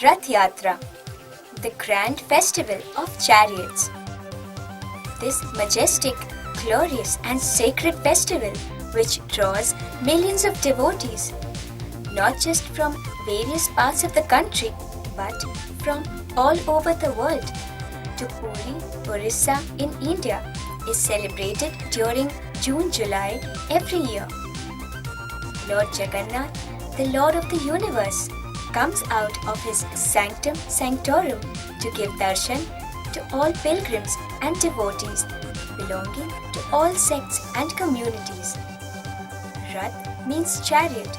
Rath Yatra, the grand festival of chariots. This majestic, glorious and sacred festival which draws millions of devotees, not just from various parts of the country but from all over the world, to Puri, Orissa in India, is celebrated during June-July every year. Lord Jagannath, the Lord of the universe, comes out of his sanctum sanctorum to give darshan to all pilgrims and devotees belonging to all sects and communities. Rath means chariot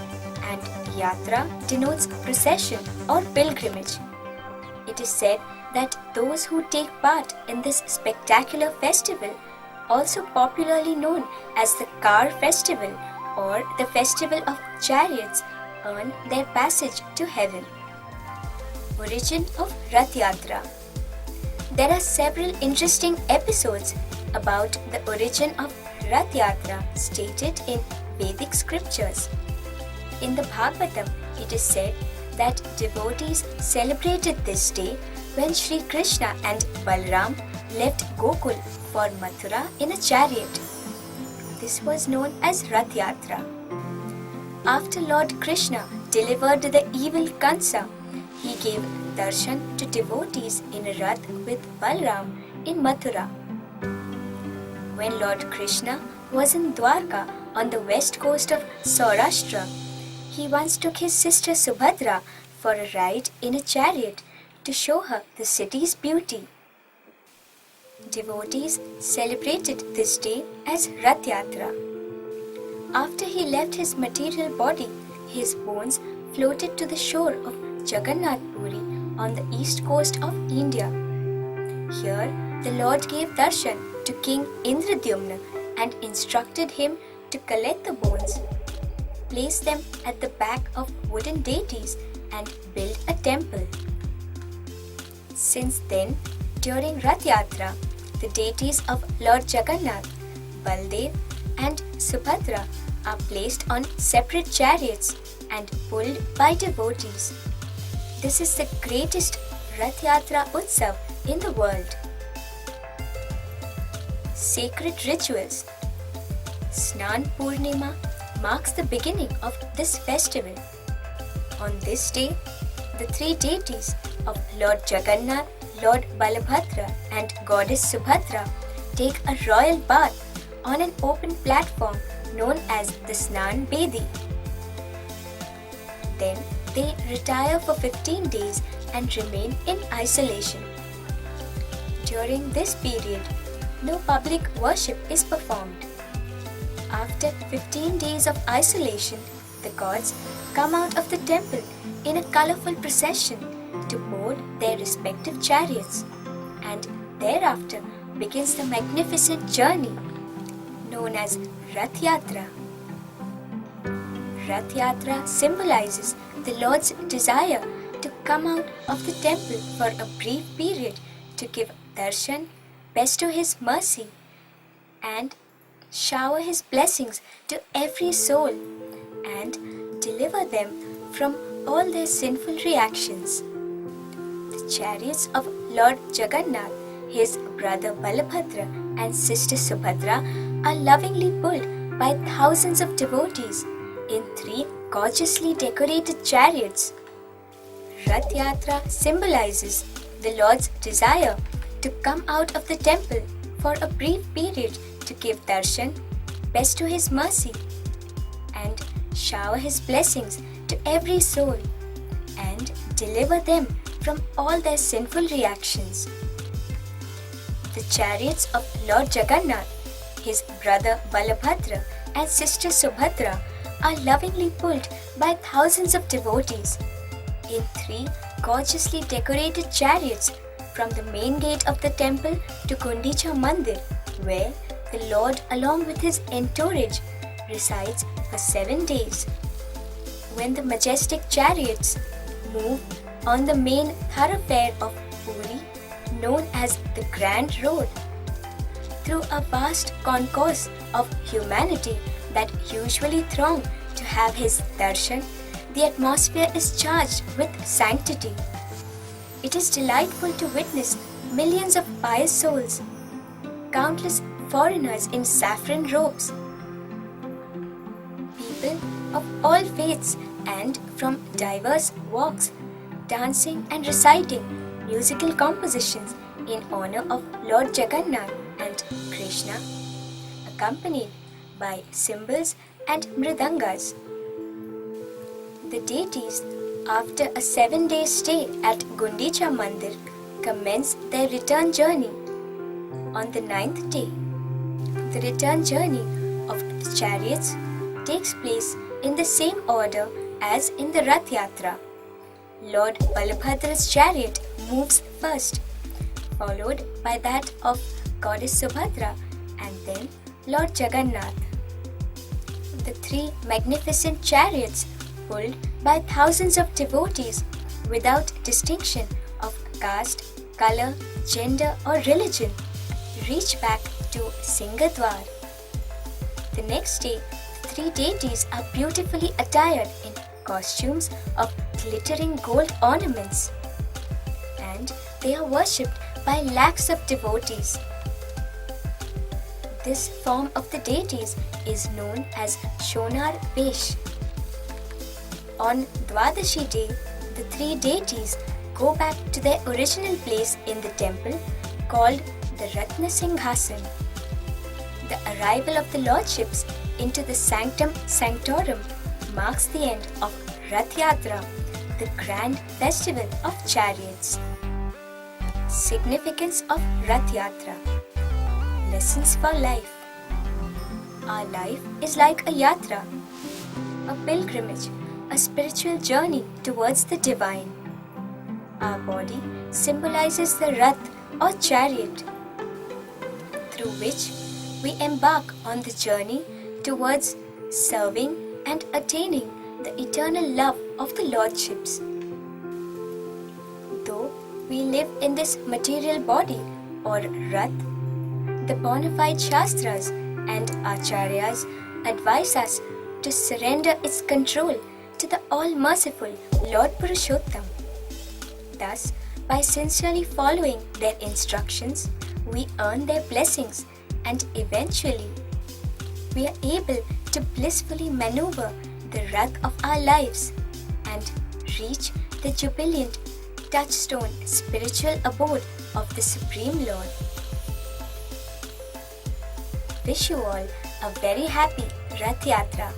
and Yatra denotes procession or pilgrimage. It is said that those who take part in this spectacular festival, also popularly known as the Car Festival or the Festival of Chariots, earn their passage to heaven. Origin of Rath Yatra. There are several interesting episodes about the origin of Rath Yatra stated in Vedic scriptures. In the Bhagavatam, it is said that devotees celebrated this day when Sri Krishna and Balram left Gokul for Mathura in a chariot. This was known as Rath Yatra. After Lord Krishna delivered the evil Kansa, he gave darshan to devotees in a rath with Balram in Mathura. When Lord Krishna was in Dwarka on the west coast of Saurashtra, he once took his sister Subhadra for a ride in a chariot to show her the city's beauty. Devotees celebrated this day as Rath Yatra. After he left his material body, his bones floated to the shore of Jagannath Puri on the east coast of India. Here, the Lord gave darshan to King Indradyumna and instructed him to collect the bones, place them at the back of wooden deities and build a temple. Since then, during Rath Yatra, the deities of Lord Jagannath, Baldev and Subhadra are placed on separate chariots and pulled by devotees. This is the greatest Rath Yatra Utsav in the world. Sacred rituals. Snan Purnima marks the beginning of this festival. On this day, the three deities of Lord Jagannath, Lord Balabhadra and Goddess Subhadra take a royal bath on an open platform known as the Snan Bedi. Then they retire for 15 days and remain in isolation. During this period, no public worship is performed. After 15 days of isolation, the gods come out of the temple in a colorful procession to board their respective chariots, and thereafter begins the magnificent journey known as Rath Yatra. Rath Yatra symbolizes the Lord's desire to come out of the temple for a brief period to give darshan, bestow his mercy, and shower his blessings to every soul and deliver them from all their sinful reactions. The chariots of Lord Jagannath, his brother Balabhadra and sister Subhadra are lovingly pulled by thousands of devotees in three gorgeously decorated chariots. Rath Yatra symbolizes the Lord's desire to come out of the temple for a brief period to give darshan, bestow his mercy, and shower his blessings to every soul and deliver them from all their sinful reactions. The chariots of Lord Jagannath, his brother Balabhadra and sister Subhadra are lovingly pulled by thousands of devotees in three gorgeously decorated chariots from the main gate of the temple to Gundicha Mandir, where the Lord along with his entourage resides for 7 days. When the majestic chariots move on the main thoroughfare of Puri, known as the Grand Road, through a vast concourse of humanity that usually throng to have his darshan, the atmosphere is charged with sanctity. it is delightful to witness millions of pious souls, countless foreigners in saffron robes, people of all faiths and from diverse walks, dancing and reciting musical compositions in honor of Lord Jagannath and Krishna, accompanied by cymbals and mridangas. The deities, after a 7-day stay at Gundicha Mandir, commence their return journey. On the 9th day, the return journey of the chariots takes place in the same order as in the Rath Yatra. Lord Balabhadra's chariot moves first, followed by that of Goddess Subhadra and then Lord Jagannath. The 3 magnificent chariots, pulled by thousands of devotees without distinction of caste, color, gender or religion, reach back to Singadwar. The next day, the 3 deities are beautifully attired in costumes of glittering gold ornaments, and they are worshipped by lakhs of devotees. This form of the deities is known as Shonar Vesh. On Dwadashi day, the 3 deities go back to their original place in the temple called the Ratna Singhasan. The arrival of the lordships into the Sanctum Sanctorum marks the end of Rath Yatra, the grand festival of chariots. Significance of Rath Yatra. Lessons for life. Our life is like a yatra, a pilgrimage, a spiritual journey towards the divine. Our body symbolizes the Rath or chariot, through which we embark on the journey towards serving and attaining the eternal love of the lordships. Though we live in this material body or Rath, the bona fide Shastras and Acharyas advise us to surrender its control to the all-merciful Lord Purushottam. Thus, by sincerely following their instructions, we earn their blessings and eventually we are able to blissfully maneuver the Rath of our lives and reach the jubilant touchstone spiritual abode of the Supreme Lord. Wish you all a very happy Rath Yatra.